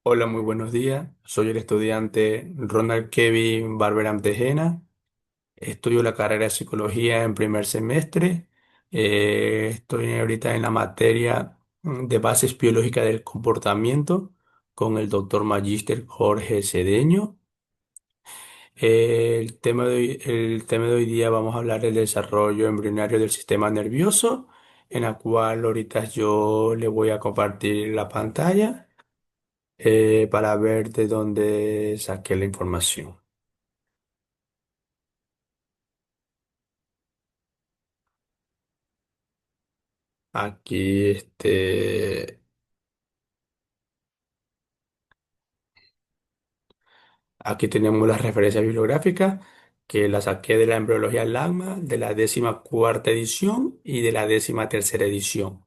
Hola, muy buenos días. Soy el estudiante Ronald Kevin Barberam Tejena. Estudio la carrera de psicología en primer semestre. Estoy ahorita en la materia de bases biológicas del comportamiento con el doctor Magíster Jorge Cedeño. El tema de hoy día vamos a hablar del desarrollo embrionario del sistema nervioso, en la cual ahorita yo le voy a compartir la pantalla para ver de dónde saqué la información. Aquí, aquí tenemos las referencias bibliográficas que las saqué de la Embriología Lagma, de la 14ª edición y de la 13ª edición,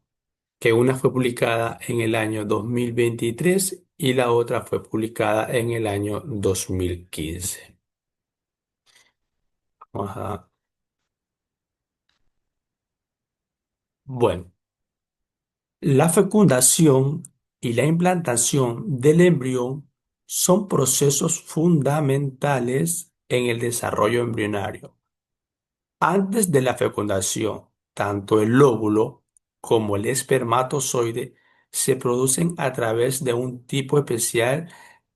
que una fue publicada en el año 2023 y la otra fue publicada en el año 2015. Ajá. Bueno. La fecundación y la implantación del embrión son procesos fundamentales en el desarrollo embrionario. Antes de la fecundación, tanto el óvulo como el espermatozoide se producen a través de un tipo especial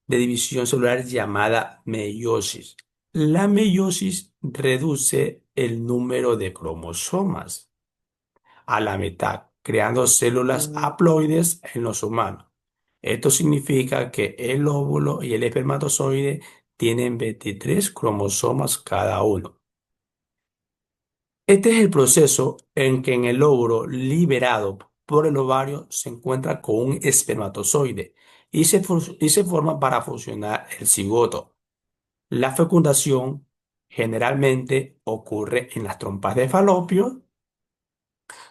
de división celular llamada meiosis. La meiosis reduce el número de cromosomas a la mitad, creando células haploides en los humanos. Esto significa que el óvulo y el espermatozoide tienen 23 cromosomas cada uno. Este es el proceso en que en el óvulo liberado por el ovario se encuentra con un espermatozoide y se forma para fusionar el cigoto. La fecundación generalmente ocurre en las trompas de falopio,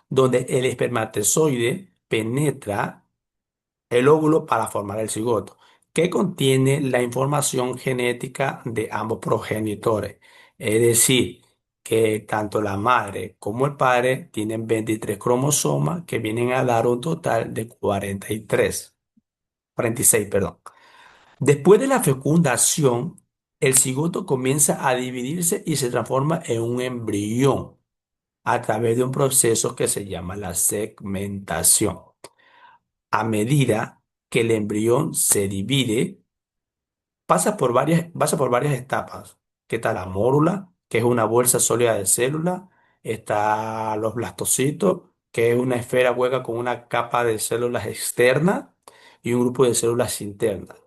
donde el espermatozoide penetra el óvulo para formar el cigoto, que contiene la información genética de ambos progenitores. Es decir, que tanto la madre como el padre tienen 23 cromosomas que vienen a dar un total de 46, perdón. Después de la fecundación, el cigoto comienza a dividirse y se transforma en un embrión a través de un proceso que se llama la segmentación. A medida que el embrión se divide, pasa por varias etapas. Que está la mórula, que es una bolsa sólida de células. Está los blastocitos, que es una esfera hueca con una capa de células externas y un grupo de células internas.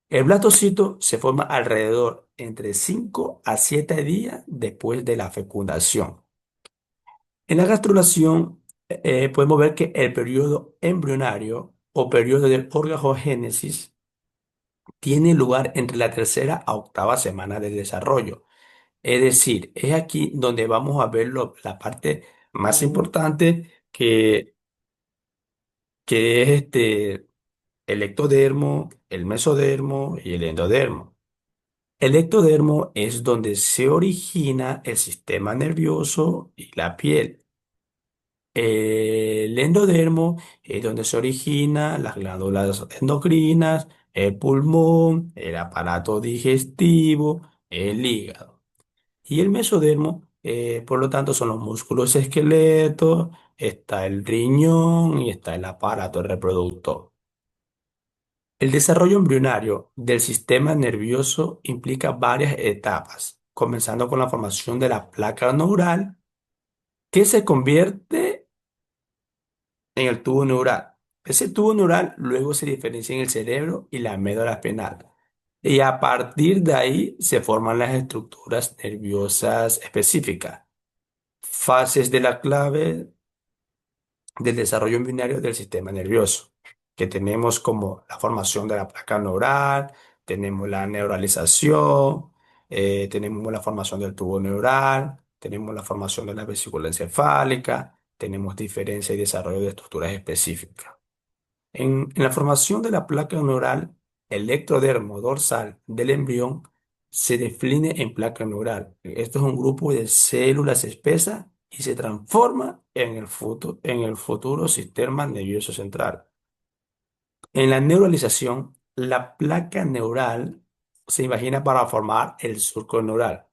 El blastocito se forma alrededor entre 5 a 7 días después de la fecundación. En la gastrulación podemos ver que el periodo embrionario o periodo de orgagogénesis tiene lugar entre la tercera a octava semana de desarrollo. Es decir, es aquí donde vamos a ver la parte más importante que es el ectodermo, el mesodermo y el endodermo. El ectodermo es donde se origina el sistema nervioso y la piel. El endodermo es donde se originan las glándulas endocrinas, el pulmón, el aparato digestivo, el hígado. Y el mesodermo, por lo tanto, son los músculos esqueletos, está el riñón y está el aparato reproductor. El desarrollo embrionario del sistema nervioso implica varias etapas, comenzando con la formación de la placa neural, que se convierte en el tubo neural. Ese tubo neural luego se diferencia en el cerebro y la médula espinal. Y a partir de ahí se forman las estructuras nerviosas específicas. Fases de la clave del desarrollo embrionario del sistema nervioso, que tenemos como la formación de la placa neural, tenemos la neuralización, tenemos la formación del tubo neural, tenemos la formación de la vesícula encefálica, tenemos diferencia y desarrollo de estructuras específicas. En la formación de la placa neural, el ectodermo dorsal del embrión se define en placa neural. Esto es un grupo de células espesas y se transforma en el futuro sistema nervioso central. En la neuralización, La placa neural se imagina para formar el surco neural,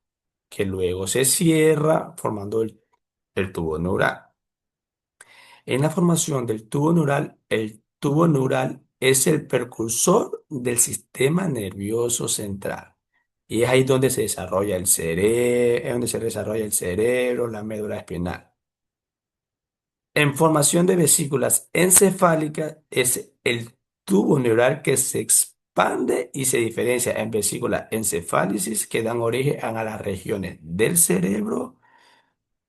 que luego se cierra formando el tubo neural. En la formación del tubo neural, el tubo neural es el precursor del sistema nervioso central. Y es ahí donde se desarrolla el cerebro, es donde se desarrolla el cerebro, la médula espinal. En formación de vesículas encefálicas es el tubo neural que se expande y se diferencia en vesículas encefálisis que dan origen a las regiones del cerebro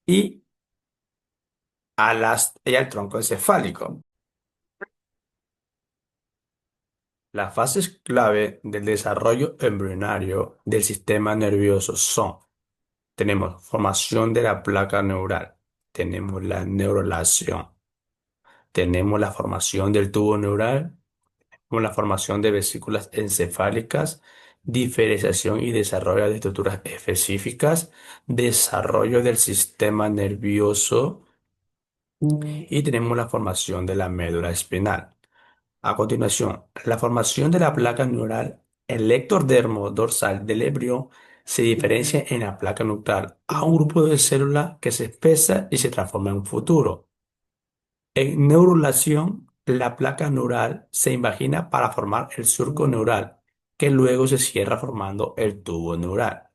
y, y al tronco encefálico. Las fases clave del desarrollo embrionario del sistema nervioso son: tenemos formación de la placa neural, tenemos la neurulación, tenemos la formación del tubo neural, como la formación de vesículas encefálicas, diferenciación y desarrollo de estructuras específicas, desarrollo del sistema nervioso y tenemos la formación de la médula espinal. A continuación, la formación de la placa neural electrodermo dorsal del embrión se diferencia en la placa neural a un grupo de células que se espesa y se transforma en un futuro. En neurulación, la placa neural se imagina para formar el surco neural, que luego se cierra formando el tubo neural.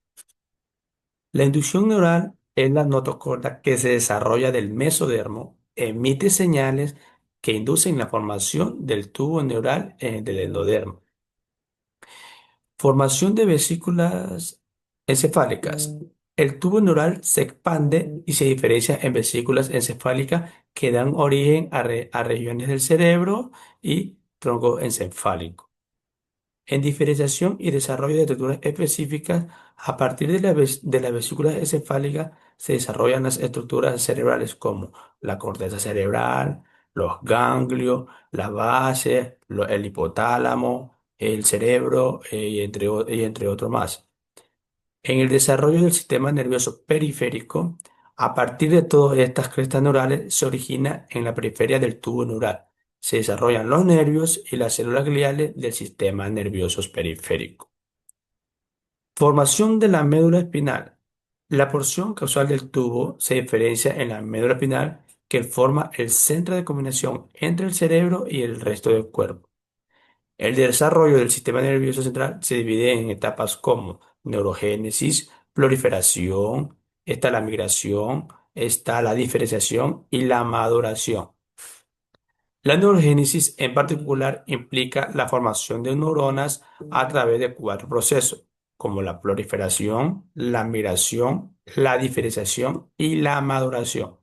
La inducción neural es la notocorda que se desarrolla del mesodermo, emite señales que inducen la formación del tubo neural del endodermo. Formación de vesículas encefálicas. El tubo neural se expande y se diferencia en vesículas encefálicas que dan origen a regiones del cerebro y tronco encefálico. En diferenciación y desarrollo de estructuras específicas, a partir de las vesículas encefálicas se desarrollan las estructuras cerebrales como la corteza cerebral, los ganglios, la base, el hipotálamo, el cerebro y entre otros más. En el desarrollo del sistema nervioso periférico, a partir de todas estas crestas neurales se origina en la periferia del tubo neural. Se desarrollan los nervios y las células gliales del sistema nervioso periférico. Formación de la médula espinal. La porción causal del tubo se diferencia en la médula espinal que forma el centro de comunicación entre el cerebro y el resto del cuerpo. El desarrollo del sistema nervioso central se divide en etapas como neurogénesis, proliferación, está la migración, está la diferenciación y la maduración. La neurogénesis en particular implica la formación de neuronas a través de cuatro procesos, como la proliferación, la migración, la diferenciación y la maduración.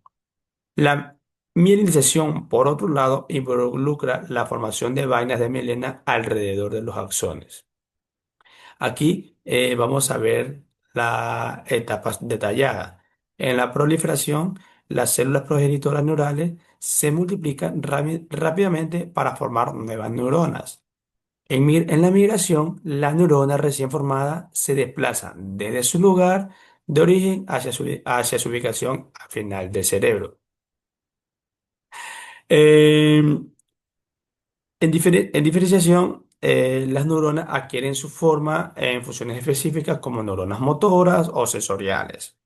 La mielinización, por otro lado, involucra la formación de vainas de mielina alrededor de los axones. Aquí vamos a ver las etapas detalladas. En la proliferación, las células progenitoras neurales se multiplican rápidamente para formar nuevas neuronas. En la migración, la neurona recién formada se desplaza desde su lugar de origen hacia su ubicación al final del cerebro. En, en diferenciación, las neuronas adquieren su forma en funciones específicas como neuronas motoras o sensoriales.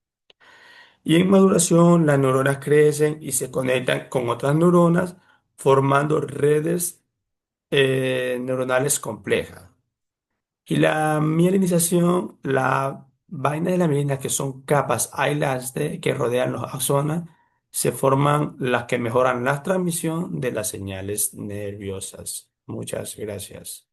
Y en maduración, las neuronas crecen y se conectan con otras neuronas, formando redes neuronales complejas. Y la mielinización, la vaina de la mielina, que son capas aisladas que rodean los axones, se forman las que mejoran la transmisión de las señales nerviosas. Muchas gracias.